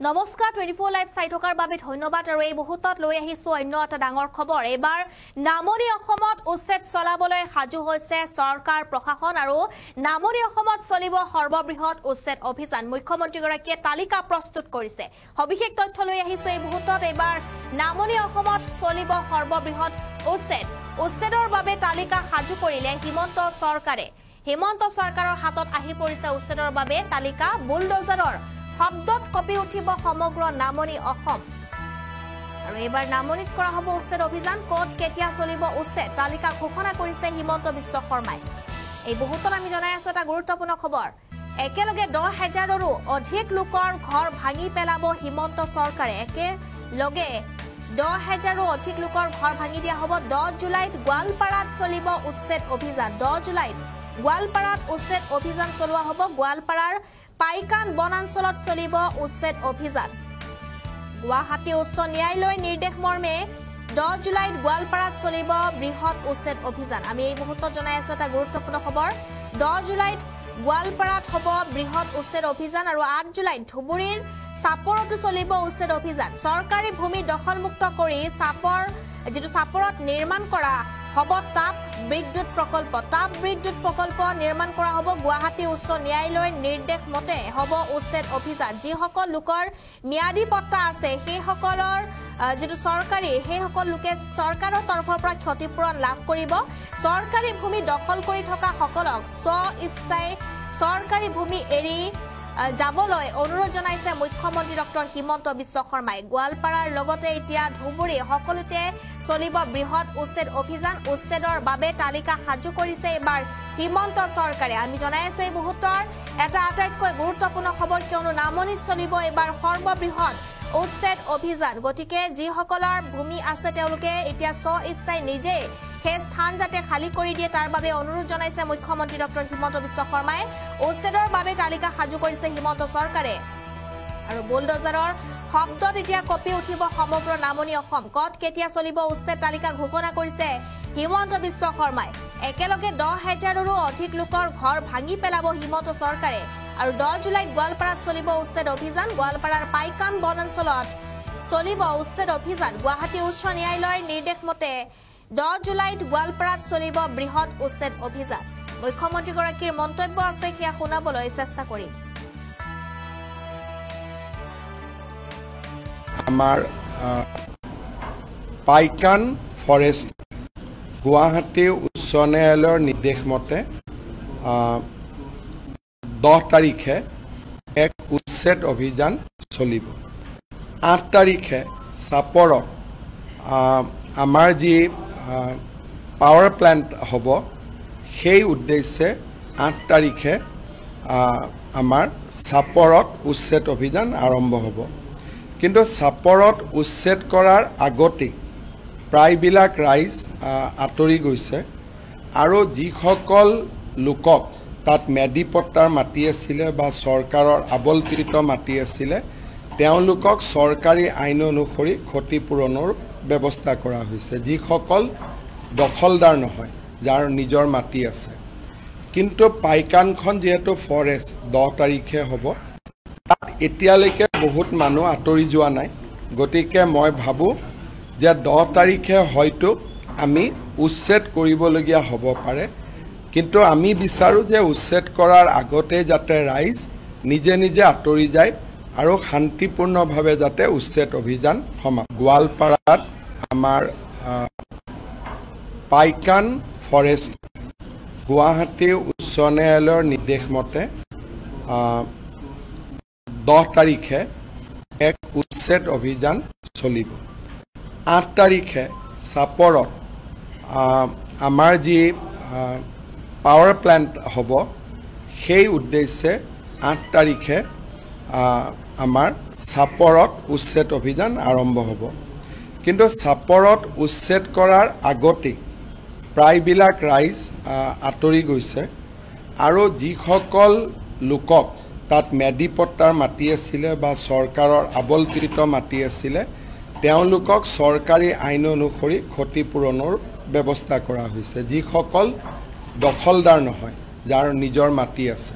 নমস্কাৰ 24 লাইভ চাই থকাৰ বাবে ধন্যবাদ আৰু এই মুহূৰ্তত লৈ আহিছো অন্য এটা ডাঙৰ খবৰ এবাৰ নামনি অসমত উচ্ছেদ চলাবলৈ সাজু হৈছে চৰকাৰ প্ৰশাসন আৰু নামনি অসমত চলিব সৰ্ববৃহৎ উচ্ছেদ অভিযান মুখ্যমন্ত্ৰীগৰাকীয়ে তালিকা প্ৰস্তুত কৰিছে সবিশেষ তথ্য লৈ আহিছো এই মুহূৰ্তত এবাৰ নামনি অসমত চলিব সৰ্ববৃহৎ উচ্ছেদৰ বাবে তালিকা সাজু কৰিলে হিমন্ত চৰকাৰৰ হাতত আহি পৰিছে উচ্ছেদৰ বাবে তালিকা বুলডোজাৰৰ শব্দত কপি উঠিব সমগ্ৰ নামনি অসম আৰু এবাৰ নামনিত কৰা হ'ব উচ্ছেদ অভিযান ক'ত কেতিয়া চলিব উচ্ছেদ তালিকা ঘোষণা কৰিছে হিমন্ত বিশ্ব শৰ্মাই এই মুহূৰ্তত আমি জনাই আছো এটা গুৰুত্বপূৰ্ণ খবৰ একেলগে 10,000ৰো অধিক লোকৰ ঘৰ ভাঙি পেলাব হিমন্ত চৰকাৰে একেলগে 10,000ৰো অধিক লোকৰ ঘৰ ভাঙি দিয়া হ'ব 10 জুলাইত গোৱালপাৰাত চলিব উচ্ছেদ অভিযান 10 জুলাইত গোৱালপাৰাত উচ্ছেদ অভিযান চলোৱা হ'ব গোৱালপাৰাৰ পাইকান বনাঞ্চলত চলিব উচ্ছেদ অভিযান গুৱাহাটী উচ্চ ন্যায়ালয়ৰ নিৰ্দেশ মৰ্মে 10 জুলাইত গোৱালপাৰাত চলিব বৃহৎ উচ্ছেদ অভিযান আমি এই মুহূৰ্তত জনাই আছো এটা গুৰুত্বপূৰ্ণ খবৰ 10 জুলাইত গোৱালপাৰাত হ'ব বৃহৎ উচ্ছেদ অভিযান আৰু 8 জুলাইত ধুবুৰীৰ সাপৰতো চলিব উচ্ছেদ অভিযান চৰকাৰী ভূমি দখলমুক্ত কৰি সাপৰত নিৰ্মাণ কৰা হ'ব তাপ বিদ্যুৎ প্ৰকল্প নিৰ্মাণ কৰা হ'ব গুৱাহাটী উচ্চ ন্যায়ালয়ৰ নিৰ্দেশ মতে হ'ব উচ্ছেদ অভিযান যিসকল লোকৰ ম্যাদী পট্টা আছে সেইসকলৰ সেইসকল লোকে চৰকাৰৰ তৰফৰ পৰা ক্ষতিপূৰণ লাভ কৰিব চৰকাৰী ভূমি দখল কৰি থকা সকলক ইচ্ছাই চৰকাৰী ভূমি এৰি যাবলৈ অনুৰোধ জনাইছে মুখ্যমন্ত্ৰী ডক্টৰ হিমন্ত বিশ্ব শৰ্মাই গোৱালপাৰাৰ লগতে এতিয়া ধুবুৰী সকলোতে চলিব বৃহৎ উচ্ছেদ অভিযান উচ্ছেদৰ বাবে তালিকা সাজু কৰিছে এবাৰ হিমন্ত চৰকাৰে আমি জনাই আছো এই মুহূৰ্তৰ এটা আটাইতকৈ গুৰুত্বপূৰ্ণ খবৰ কিয়নো নামনিত চলিব এবাৰ সৰ্ববৃহৎ উচ্ছেদ অভিযান গতিকে যিসকলৰ ভূমি আছে তেওঁলোকে এতিয়া ইচ্ছাই নিজে সেই স্থান যাতে খালি কৰি দিয়ে তাৰ বাবে অনুৰোধ জনাইছে মুখ্যমন্ত্ৰী ডক্টৰ হিমন্ত বিশ্ব শৰ্মাই উচ্ছেদৰ বাবে তালিকা সাজু কৰিছে হিমন্ত চৰকাৰে আৰু বুলডোজাৰৰ শব্দত এতিয়া কপি উঠিব সমগ্ৰ নামনি অসম ক'ত কেতিয়া চলিব উচ্ছেদ তালিকা ঘোষণা কৰিছে হিমন্ত বিশ্ব শৰ্মাই একেলগে 10,000ৰো অধিক লোকৰ ঘৰ ভাঙি পেলাব হিমন্ত চৰকাৰে আৰু 10 জুলাইত গোৱালপাৰাত চলিব উচ্ছেদ অভিযান গোৱালপাৰাৰ পাইকান বনাঞ্চলত চলিব উচ্ছেদ অভিযান গুৱাহাটী উচ্চ ন্যায়ালয়ৰ নিৰ্দেশ মতে 10 জুলাইত গোৱালপাৰাত চলিব বৃহৎ উচ্ছেদ অভিযান মুখ্যমন্ত্ৰীগৰাকীৰ মন্তব্য আছে কিয়া শুনাবলৈ চেষ্টা কৰিম আমাৰ পাইকান ফৰেষ্ট গুৱাহাটী উচ্চ ন্যায়ালয়ৰ নিৰ্দেশ মতে 10 তাৰিখে এক উচ্ছেদ অভিযান চলিব 8 তাৰিখে সাপৰত আমাৰ যি পাৱাৰ প্লান্ট হ'ব সেই উদ্দেশ্যে 8 তাৰিখে আমাৰ সাপৰত উচ্ছেদ অভিযান আৰম্ভ হ'ব কিন্তু সাপৰত উচ্ছেদ কৰাৰ আগতে প্ৰায়বিলাক ৰাইজ আঁতৰি গৈছে আৰু যিসকল লোকক তাত ম্যাদী পট্টাৰ মাটি আছিলে বা চৰকাৰৰ আবলকৃত মাটি আছিলে তেওঁলোকক চৰকাৰী আইন অনুসৰি ক্ষতিপূৰণৰ ব্যৱস্থা কৰা হৈছে যিসকল দখলদাৰ নহয় যাৰ নিজৰ মাটি আছে কিন্তু পাইকানখন যেহেতু ফৰেষ্ট 10 তাৰিখে হ'ব তাত এতিয়ালৈকে বহুত মানুহ আঁতৰি যোৱা নাই গতিকে মই ভাবোঁ যে 10 তাৰিখে হয়তো আমি উচ্ছেদ কৰিবলগীয়া হ'ব পাৰে কিন্তু আমি বিচাৰোঁ যে উচ্ছেদ কৰাৰ আগতে যাতে ৰাইজ নিজে নিজে আঁতৰি যায় আৰু শান্তিপূৰ্ণভাৱে যাতে উচ্ছেদ অভিযান সমাপ্ত গোৱালপাৰাত আমাৰ পাইকান ফৰেষ্ট গুৱাহাটী উচ্চ ন্যায়ালয়ৰ নিৰ্দেশ মতে 10 তাৰিখে এক উচ্ছেদ অভিযান চলিব 8 তাৰিখে সাপৰত আমাৰ যি পাৱাৰ প্লান্ট হ'ব সেই উদ্দেশ্যে 8 তাৰিখে আমাৰ সাপৰত উচ্ছেদ অভিযান আৰম্ভ হ'ব কিন্তু সাপৰত উচ্ছেদ কৰাৰ আগতে প্ৰায়বিলাক ৰাইজ আঁতৰি গৈছে আৰু যিসকল লোকক তাত ম্যাদী পট্টাৰ মাটি আছিলে বা চৰকাৰৰ আবলকৃত মাটি আছিলে তেওঁলোকক চৰকাৰী আইন অনুসৰি ক্ষতিপূৰণৰ ব্যৱস্থা কৰা হৈছে যিসকল দখলদাৰ নহয় যাৰ নিজৰ মাটি আছে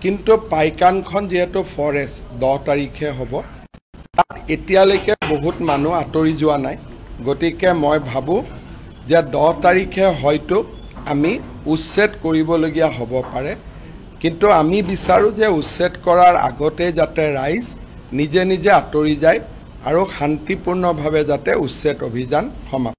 কিন্তু পাইকানখন যেহেতু ফৰেষ্ট 10 তাৰিখে হ'ব এতিয়ালৈকে বহুত মানুহ আঁতৰি যোৱা নাই গতিকে মই ভাবোঁ যে 10 তাৰিখে হয়তো আমি উচ্ছেদ কৰিবলগীয়া হ'ব পাৰে কিন্তু আমি বিচাৰোঁ যে উচ্ছেদ কৰাৰ আগতে যাতে ৰাইজ নিজে নিজে আঁতৰি যায় আৰু শান্তিপূৰ্ণভাৱে যাতে উচ্ছেদ অভিযান সমাপ্ত